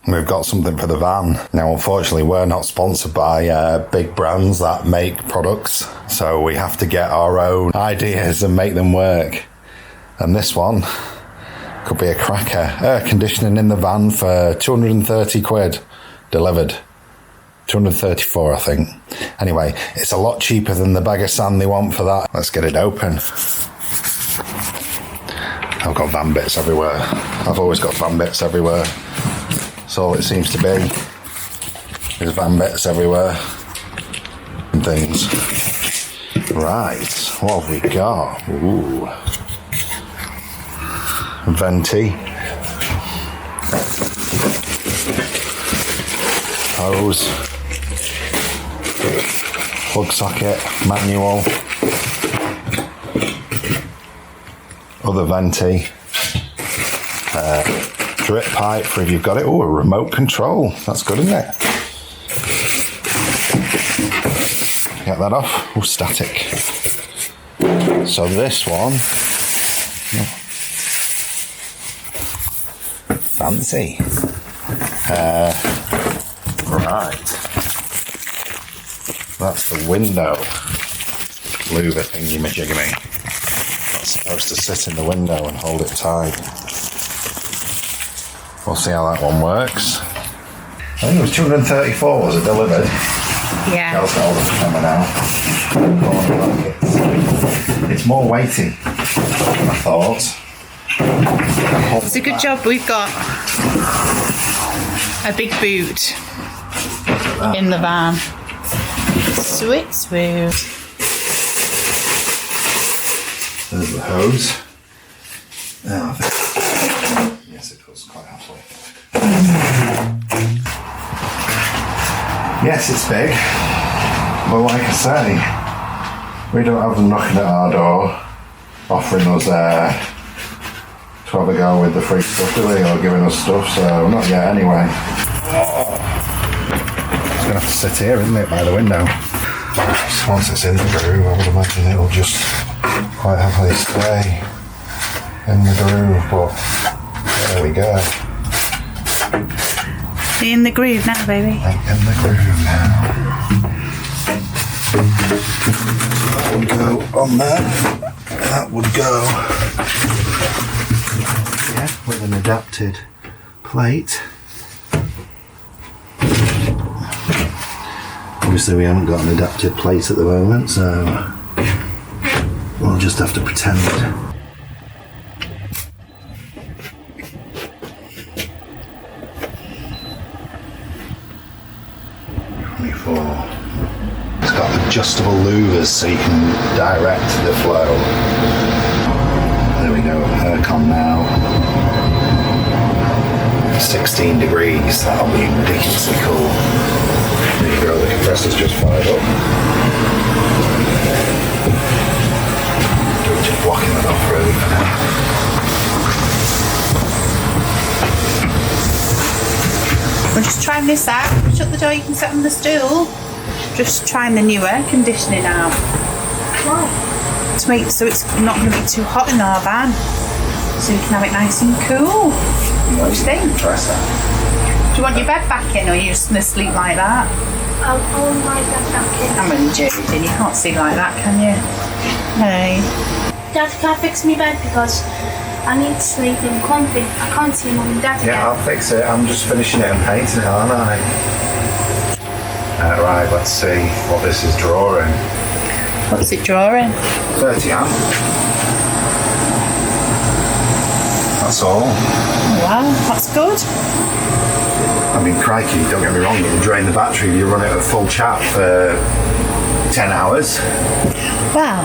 We've got something for the van. Now, unfortunately, we're not sponsored by big brands that make products, so we have to get our own ideas and make them work. And this one could be a cracker. Air conditioning in the van for 230 quid delivered. 234, I think. Anyway, it's a lot cheaper than the bag of sand they want for that. Let's get it open. I've got van bits everywhere. I've always got van bits everywhere. That's all it seems to be. There's van bits everywhere. And things. Right, what have we got? Ooh. Venti. Hose. Plug socket. Manual. Other venti. Drip pipe for if you've got it. Oh, a remote control. That's good, isn't it? Get that off. Oh, static. So this one. Fancy. Right. That's the window. Louver thingy-majiggy. That's supposed to sit in the window and hold it tight. We'll see how that one works. I think it was 234 was it delivered? Yeah. Carol's got all the camera now. It's more weighty than I thought. It's a good job we've got a big boot in the van. Sweet, sweet. There's the hose. Oh, yes, it goes quite happily. Yes, it's big, but like I say, we don't have them knocking at our door, offering us to have a go with the free stuff, do we, or giving us stuff, so not yet anyway. It's going to have to sit here, isn't it, by the window? So once it's in the groove, I would imagine it'll just quite happily stay in the groove, but there we go. In the groove now, baby. In the groove now. That would go on there. That would go. Yeah, with an adapted plate. Obviously we haven't got an adapted plate at the moment, so we'll just have to pretend. It's got adjustable louvers so you can direct the flow. There we go, Aircon now. 16 degrees, that'll be ridiculously cool. There you go, the compressor's just fired up. Just blocking that off really for now. We're just trying this out. Shut the door, you can sit on the stool. Just trying the new air conditioning out. Why? To make so it's not going to be too hot in our van. So we can have it nice and cool. What do you think? Do you want your bed back in, or are you just going to sleep like that? I'll hold my bed back in. I'm only joking, you can't sleep like that, can you? Hey. Dad, can I fix my bed because I need to sleep in comfy. I can't see Mum and Dad again. Yeah, I'll fix it. I'm just finishing it and painting it, aren't I? Right, let's see what this is drawing. What's it drawing? 30 amp. That's all. Wow, that's good. I mean, crikey, don't get me wrong, it'll drain the battery if you run it at full chat for 10 hours. Wow.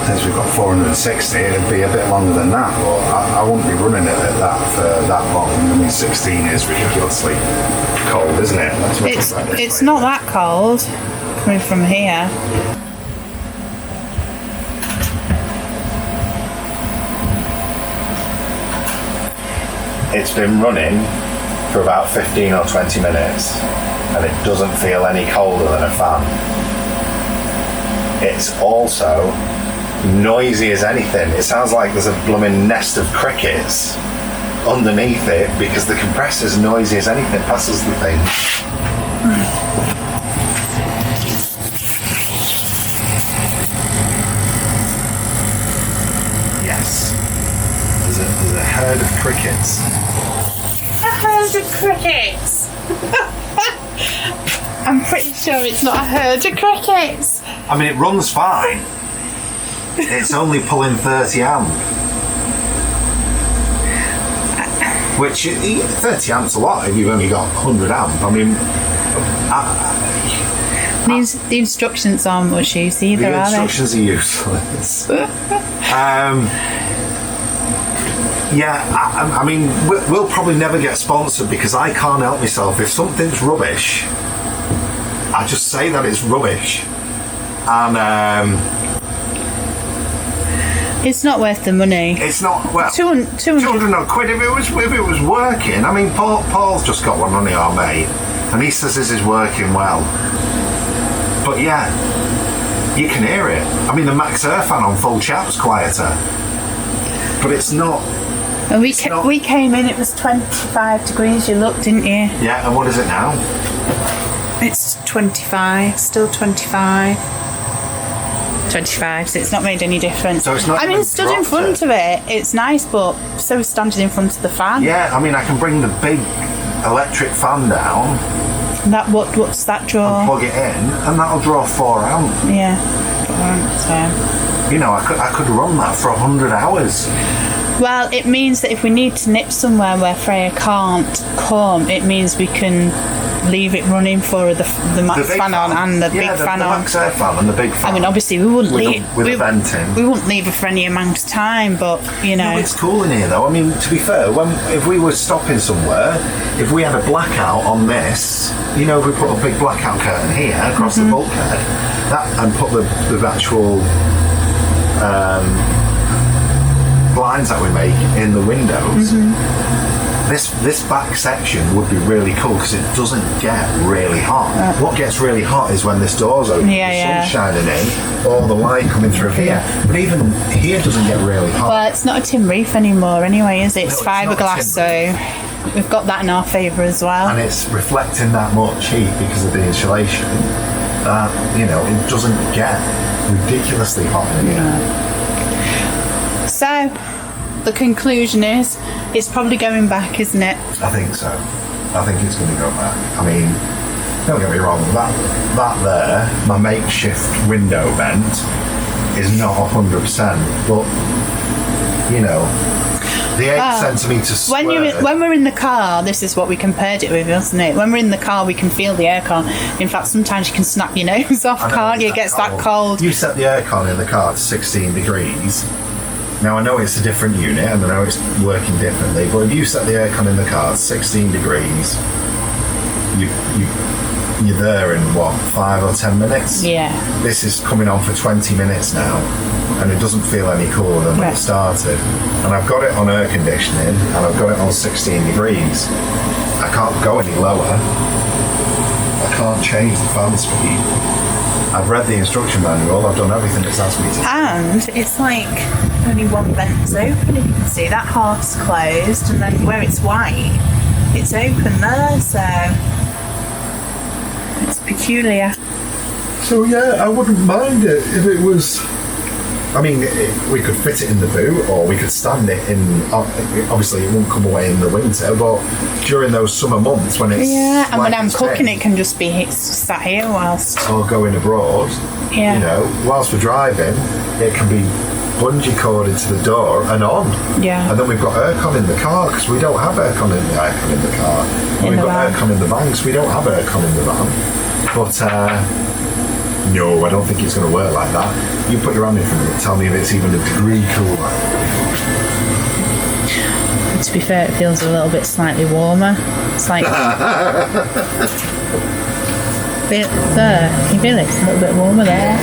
Since we've got 460, it'd be a bit longer than that, but I wouldn't be running it at that for that long. I mean, 16 is ridiculously cold, isn't it? It's not that cold coming from here. It's been running for about 15 or 20 minutes and it doesn't feel any colder than a fan. It's also noisy as anything. It sounds like there's a blooming nest of crickets underneath it because the compressor's noisy as anything passes the thing. Yes. There's a herd of crickets. A herd of crickets. I'm pretty sure it's not a herd of crickets. I mean, it runs fine. It's only pulling 30 amp. Which, 30 amps a lot if you've only got 100 amp. I mean, the instructions aren't much use either, the are they? instructions are useless. Yeah, I mean, we'll probably never get sponsored because I can't help myself. If something's rubbish, I just say that it's rubbish. And it's not worth the money. it's not, well, 200 odd quid if it was working. I mean, Paul's just got one on the our mate, and he says this is working well. But yeah, you can hear it. I mean, the Max Air fan on full chat's quieter, but it's not. And we came in, it was 25 degrees, you looked, didn't you? Yeah, and what is it now? It's 25, still 25. 25, so it's not made any difference. So it's not I mean, even stood in dropped front of it, it's nice, but so standing in front of the fan. Yeah, I mean, I can bring the big electric fan down, What's that draw? plug it in, and that'll draw 4 amp. Yeah. So. You know, I could run that for 100 hours. Well, it means that if we need to nip somewhere where Freya can't come, it means we can leave it running for the max big fan on and the big fan the on. Max Air fan and the big fan. I mean, obviously we wouldn't with a vent in. We wouldn't leave it for any amount of time, but you know. No, it's cool in here though. I mean, to be fair, if we were stopping somewhere, if we had a blackout on this, you know, if we put a big blackout curtain here across the bulkhead, and put the actual blinds that we make in the windows. This back section would be really cool because it doesn't get really hot. What gets really hot is when this door's open, the sun's shining in, all the light coming through here. But even here doesn't get really hot. Well, it's not a tin roof anymore anyway, is it? It's No, it's fiberglass, so we've got that in our favour as well. And it's reflecting that much heat because of the insulation that, you know, it doesn't get ridiculously hot in here. So, the conclusion is, it's probably going back, isn't it? I think so. I think it's going to go back. I mean, don't get me wrong, that there, my makeshift window vent, is not 100%, but, you know, the 8 centimetre square. When we're in the car, this is what we compared it with, isn't it? When we're in the car, we can feel the aircon. In fact, sometimes you can snap your nose off, can't you? It gets that cold. You set the aircon in the car to 16 degrees. Now, I know it's a different unit and I know it's working differently, but if you set the aircon in the car at 16 degrees, you're there in, 5 or 10 minutes? Yeah. This is coming on for 20 minutes now, and it doesn't feel any cooler than when it started. And I've got it on air conditioning, and I've got it on 16 degrees. I can't go any lower. I can't change the fan speed. I've read the instruction manual, I've done everything it's asked me to do. And it's like only one vent's open, if you can see. That half's closed, and then where it's white, it's open there, so it's peculiar. So yeah, I wouldn't mind it if it was. I mean, we could fit it in the boot, or we could stand it in. Obviously, it won't come away in the winter, but during those summer months when it's and when I'm cooking, it can just be sat here whilst. Or going abroad. Yeah. You know, whilst we're driving, it can be bungee corded to the door and on. Yeah. And then we've got aircon in the car because we don't have aircon in the car. And we've got aircon in the van because we don't have aircon in the van. But. No, I don't think it's going to work like that. You put your hand in front of it, tell me if it's even a degree cooler. To be fair, it feels a little bit slightly warmer. It's like... there, you feel it? It's a little bit warmer there.